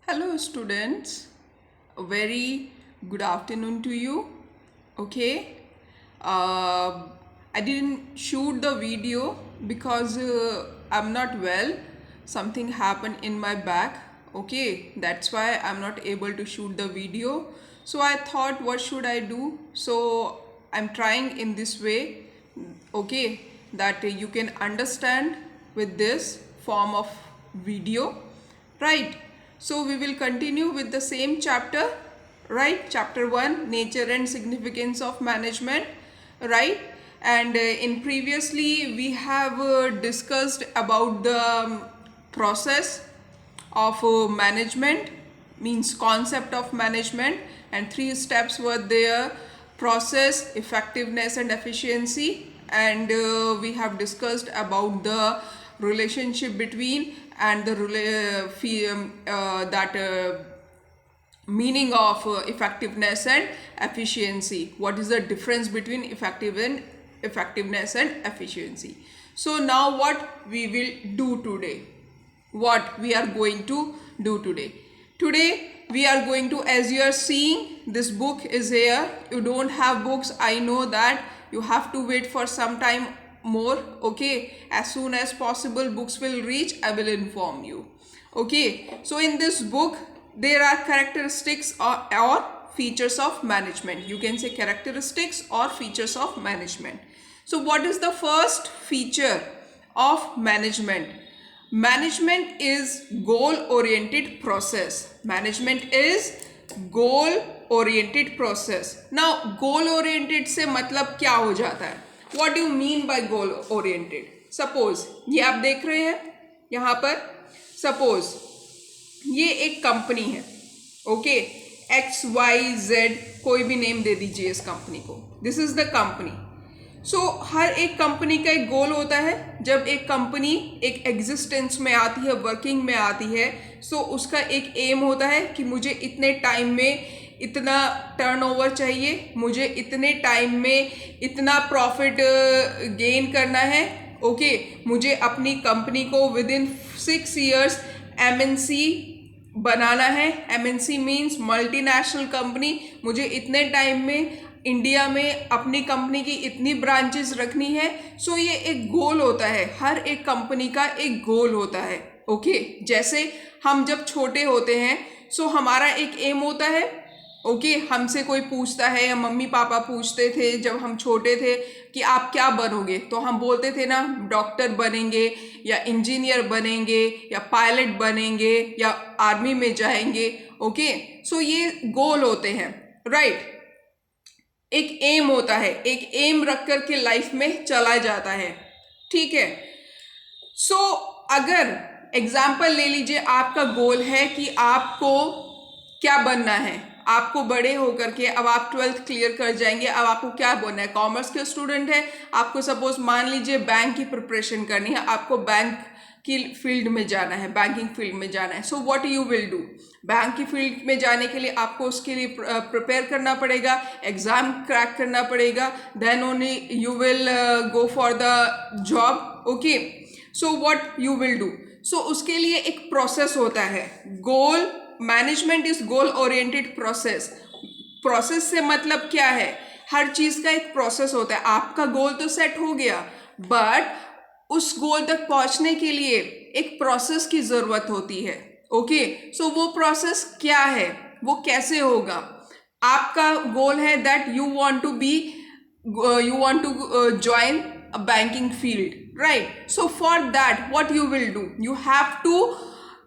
Hello, students. A very good afternoon to you. Okay. Uh, I didn't shoot the video because I'm not well. Something happened in my back. Okay. That's why I'm not able to shoot the video. So I thought, what should I do? So I'm trying in this way. Okay. That you can understand with this form of video, right? So we will continue with the same chapter, right? Chapter 1, nature and significance of management, right? And in previously we have discussed about the process of management, means concept of management, and 3 steps were there: process, effectiveness and efficiency. And we have discussed about the relationship between and the meaning of effectiveness and efficiency. What is the difference between effectiveness and efficiency? So now what we will do today, what we are going to do today we are going to, as you are seeing, this book is here. You don't have books, I know that. You have to wait for some time more. Okay, as soon as possible books will reach, I will inform you. Okay, so in this book there are characteristics or features of management. You can say characteristics or features of management. So what is the first feature of management? Management is goal oriented process. Management is goal oriented process. Now goal oriented से मतलब क्या हो जाता है? What do you mean by goal oriented? Suppose ये आप देख रहे हैं यहाँ पर, सपोज ये एक कंपनी है, ओके, XYZ, कोई भी नेम दे दीजिए इस कंपनी को. This is the company. So हर एक कंपनी का एक गोल होता है. जब एक कंपनी एक एग्जिस्टेंस में आती है, वर्किंग में आती है, सो उसका एक एम होता है कि मुझे इतने टाइम में इतना टर्नओवर चाहिए, मुझे इतने टाइम में इतना प्रॉफिट गेन करना है. ओके, मुझे अपनी कंपनी को विद इन 6 years MNC बनाना है. MNC means multinational company. मुझे इतने टाइम में इंडिया में अपनी कंपनी की इतनी ब्रांचेस रखनी है. सो ये एक गोल होता है, हर एक कंपनी का एक गोल होता है. ओके, जैसे हम जब छोटे होते हैं, सो हमारा एक एम होता है. ओके, हमसे कोई पूछता है या मम्मी पापा पूछते थे जब हम छोटे थे कि आप क्या बनोगे, तो हम बोलते थे ना, डॉक्टर बनेंगे या इंजीनियर बनेंगे या पायलट बनेंगे या आर्मी में जाएंगे. ओके, सो ये गोल होते हैं, राइट. एक एम होता है, एक एम रख कर के लाइफ में चला जाता है. ठीक है. सो अगर एग्जाम्पल ले लीजिए, आपका गोल है कि आपको क्या बनना है. आपको बड़े होकर के, अब आप 12th क्लियर कर जाएंगे, अब आपको क्या बनना है. कॉमर्स के स्टूडेंट है, आपको सपोज मान लीजिए बैंक की प्रिपरेशन करनी है, आपको बैंक की फील्ड में जाना है, बैंकिंग फील्ड में जाना है. सो what you will do? Bank की फील्ड में जाने के लिए आपको उसके लिए प्रिपेयर करना पड़ेगा, एग्जाम क्रैक करना पड़ेगा, then only you will go for the job. Okay, so what you will do? So उसके लिए एक प्रोसेस होता है. Goal management is goal oriented process. Process से मतलब क्या है? हर चीज का एक प्रोसेस होता है. आपका गोल तो सेट हो गया, बट उस गोल तक पहुंचने के लिए एक प्रोसेस की जरूरत होती है. ओके, सो वो प्रोसेस क्या है, वो कैसे होगा? आपका गोल है that you want to join a banking field, right. So for that what you will do? You have to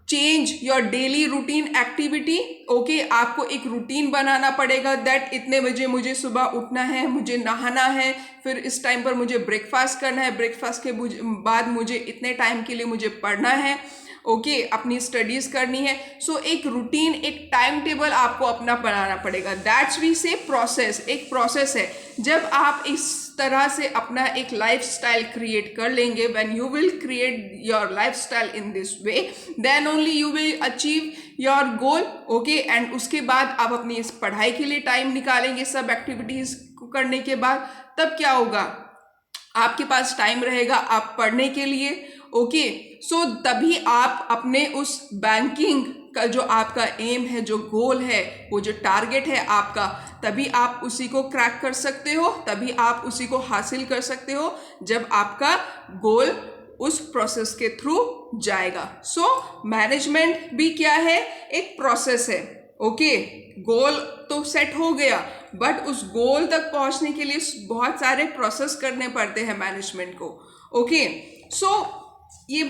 change your daily routine activity. Okay, आपको एक रूटीन बनाना पड़ेगा दैट इतने बजे मुझे सुबह उठना है, मुझे नहाना है, फिर इस टाइम पर मुझे ब्रेकफास्ट करना है, ब्रेकफास्ट के बाद मुझे इतने टाइम के लिए मुझे पढ़ना है. ओके, अपनी स्टडीज करनी है. सो एक रूटीन, एक टाइम टेबल आपको अपना बनाना पड़ेगा. दैट्स वी से प्रोसेस. एक प्रोसेस है. जब आप इस तरह से अपना एक लाइफस्टाइल क्रिएट कर लेंगे, when you will create your lifestyle in this way, then only you will achieve your goal. Okay, and उसके बाद आप अपनी इस पढ़ाई के लिए टाइम निकालेंगे, सब एक्टिविटीज को करने के बाद. तब क्या होगा? आपके पास टाइम रहेगा आप पढ़ने के लिए. ओके, सो तभी आप अपने उस बैंकिंग का जो आपका एम है, जो गोल है, वो जो टारगेट है आपका, तभी आप उसी को क्रैक कर सकते हो, तभी आप उसी को हासिल कर सकते हो जब आपका गोल उस प्रोसेस के थ्रू जाएगा। सो मैनेजमेंट भी क्या है, एक प्रोसेस है। ओके, गोल तो सेट हो गया, बट उस गोल तक पहुंचने के लिए बहुत सारे प्रोसेस करने पड़ते हैं मैनेजमेंट को। ओके, सो ये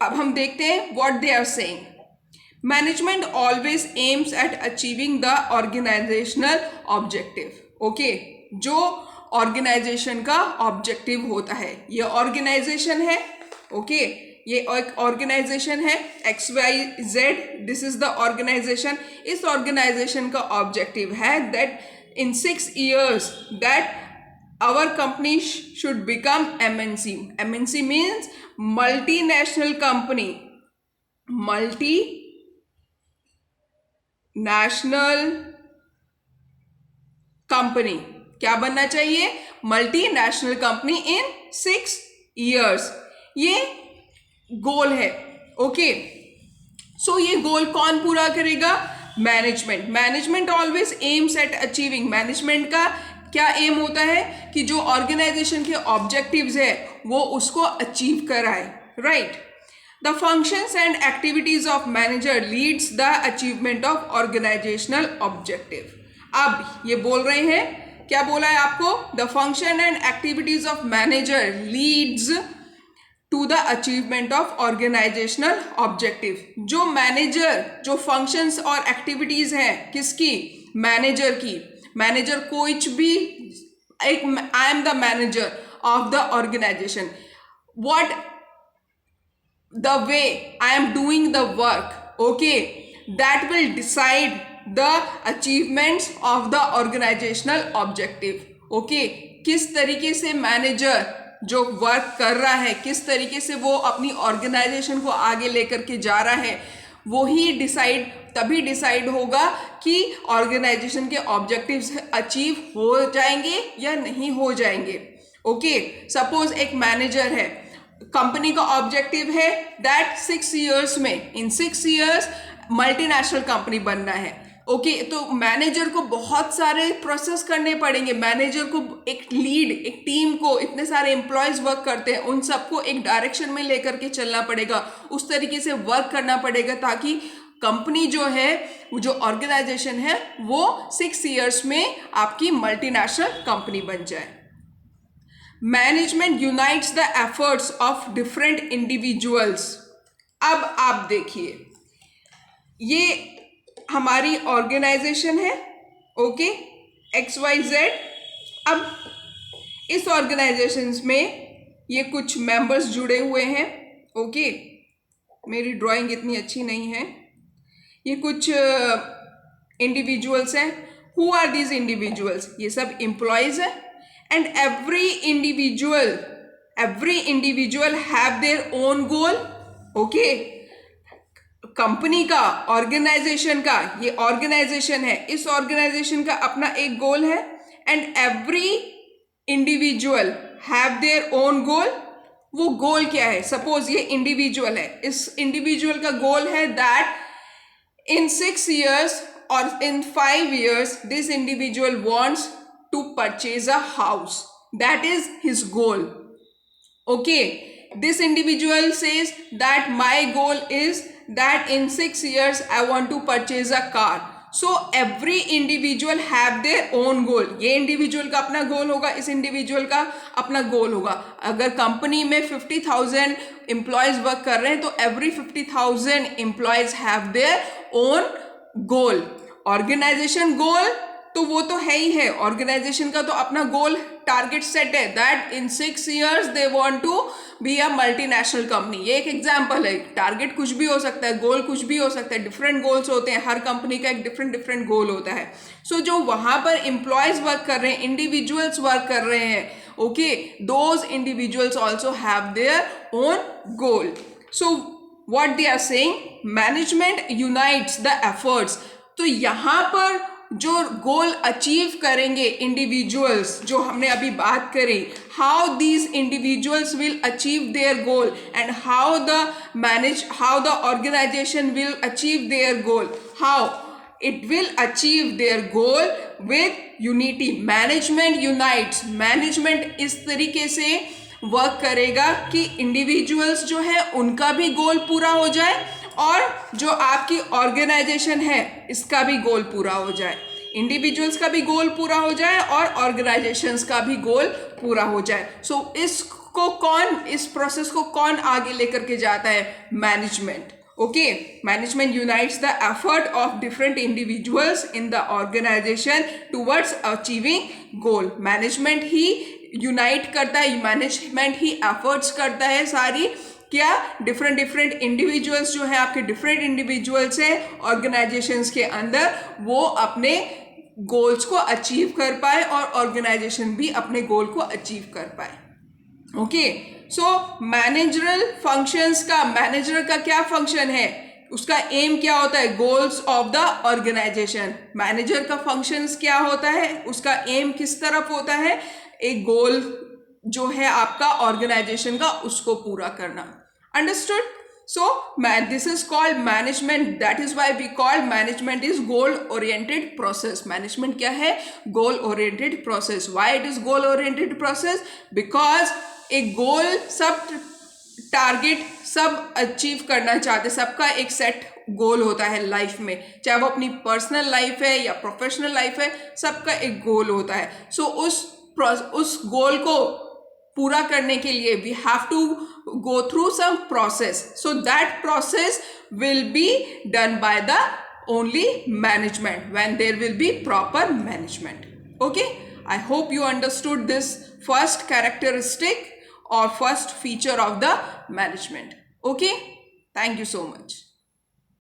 अब हम देखते हैं what they are saying. Management always aims at achieving the organisational objective. Okay, जो ऑर्गेनाइजेशन का ऑब्जेक्टिव होता है, ये ऑर्गेनाइजेशन है। ओके, ये एक ऑर्गेनाइजेशन है XYZ, this is the organisation. इस ऑर्गेनाइजेशन का ऑब्जेक्टिव है that in 6 years that our company should become MNC. MNC means multinational company. Multinational company क्या बनना चाहिए, मल्टीनेशनल कंपनी इन 6 years, ये गोल है। ओके, सो ये गोल कौन पूरा करेगा, management. Management always aims at achieving, management का क्या एम होता है कि जो ऑर्गेनाइजेशन के ऑब्जेक्टिव्स है वो उसको अचीव कराए, right. The functions and activities of manager leads the achievement of organisational objective. अब ये बोल रहे हैं, क्या बोला है आपको, the function and activities of manager leads to the achievement of organisational objective. जो मैनेजर, जो फंक्शंस और एक्टिविटीज हैं किसकी, मैनेजर की। मैनेजर कुछ भी एक, I am the manager of the organisation, what the way I am doing the work, okay, that will decide the achievements of the organisational objective. Okay, किस तरीके से मैनेजर जो वर्क कर रहा है, किस तरीके से वो अपनी ऑर्गेनाइजेशन को आगे लेकर के जा रहा है, वो ही तभी डिसाइड होगा कि ऑर्गेनाइजेशन के ऑब्जेक्टिव्स अचीव हो जाएंगे या नहीं हो जाएंगे। ओके, सपोज एक मैनेजर है, कंपनी का ऑब्जेक्टिव है दैट 6 years में, इन 6 years मल्टीनेशनल कंपनी बनना है। ओके, तो मैनेजर को बहुत सारे प्रोसेस करने पड़ेंगे। मैनेजर को एक लीड, एक टीम को, इतने सारे एम्प्लॉयज वर्क करते हैं, उन सबको एक डायरेक्शन में लेकर के चलना पड़ेगा, उस तरीके से वर्क करना पड़ेगा ताकि कंपनी जो है, वो जो ऑर्गेनाइजेशन है, वो 6 years में आपकी मल्टीनेशनल कंपनी बन जाए। Management unites the efforts of different individuals. अब आप देखिए, ये हमारी ऑर्गेनाइजेशन है, ओके, XYZ। अब इस ऑर्गेनाइजेशन में ये कुछ मेंबर्स जुड़े हुए हैं। ओके, मेरी ड्राइंग इतनी अच्छी नहीं है। ये कुछ इंडिविजुअल्स हैं। हु आर दीज इंडिविजुअल्स, ये सब एम्प्लॉयज हैं। And every individual have their own goal. Okay, company का, ऑर्गेनाइजेशन का, ये ऑर्गेनाइजेशन है, इस ऑर्गेनाइजेशन का अपना एक गोल है। And every individual have their own गोल। वो गोल क्या है, सपोज ये इंडिविजुअल है, इस इंडिविजुअल का गोल है दैट इन 6 years और in 5 years this individual wants to purchase a house, that is his goal. Okay, this individual says that my goal is that in 6 years I want to purchase a car. So every individual have their own goal. ये individual का अपना गोल होगा, इस individual का अपना गोल होगा। अगर company में 50,000 एम्प्लॉयज वर्क कर रहे हैं तो every 50,000 employees have their own goal. Organization goal तो वो तो है ही है, ऑर्गेनाइजेशन का तो अपना गोल टारगेट सेट है that in 6 years they want to be a multinational company. ये एक एग्जांपल है। टारगेट कुछ भी हो सकता है, गोल कुछ भी हो सकता है, डिफरेंट गोल्स होते हैं, हर कंपनी का एक डिफरेंट गोल होता है। सो जो वहां पर एम्प्लॉयज वर्क कर रहे हैं, इंडिविजुअल्स वर्क कर रहे हैं, okay, those individuals also have their own goal. So what they are saying, management unites the efforts. तो यहां पर जो गोल अचीव करेंगे इंडिविजुअल्स, जो हमने अभी बात करी, how these individuals will achieve their goal and how the organisation will achieve their goal, how it will achieve their goal with unity. Management unites. Management इस तरीके से वर्क करेगा कि इंडिविजुअल्स जो है उनका भी गोल पूरा हो जाए और जो आपकी ऑर्गेनाइजेशन है इसका भी गोल पूरा हो जाए, इंडिविजुअल्स का भी गोल पूरा हो जाए और ऑर्गेनाइजेशंस का भी गोल पूरा हो जाए. सो इस प्रोसेस को कौन आगे लेकर के जाता है? Management. Okay, management unites the effort of different individuals in the organization towards achieving goal. Management he unite करता है, management ही efforts करता है सारी, क्या different individuals जो है आपके different individuals है organizations के अंदर, वो अपने goals को achieve कर पाए और organization भी अपने goal को achieve कर पाए. ओके, सो मैनेजरल फंक्शंस का, मैनेजर का क्या फंक्शन है, उसका एम क्या होता है? Goals of the organisation. Manager का फंक्शंस क्या होता है, उसका एम किस तरफ होता है? एक गोल जो है आपका ऑर्गेनाइजेशन का, उसको पूरा करना. Understood? So this is called management. That is why we call management is goal oriented process. Management क्या है? Goal oriented process. Why it is goal oriented process? Because एक गोल, सब टारगेट सब अचीव करना चाहते, सबका एक सेट गोल होता है लाइफ में, चाहे वो अपनी पर्सनल लाइफ है या प्रोफेशनल लाइफ है, सबका एक गोल होता है. सो उस गोल को पूरा करने के लिए we have to go through some process. So that process will be done by the only management when there will be proper management. Okay, I hope you understood this first characteristic or first feature of the management. Okay, thank you so much.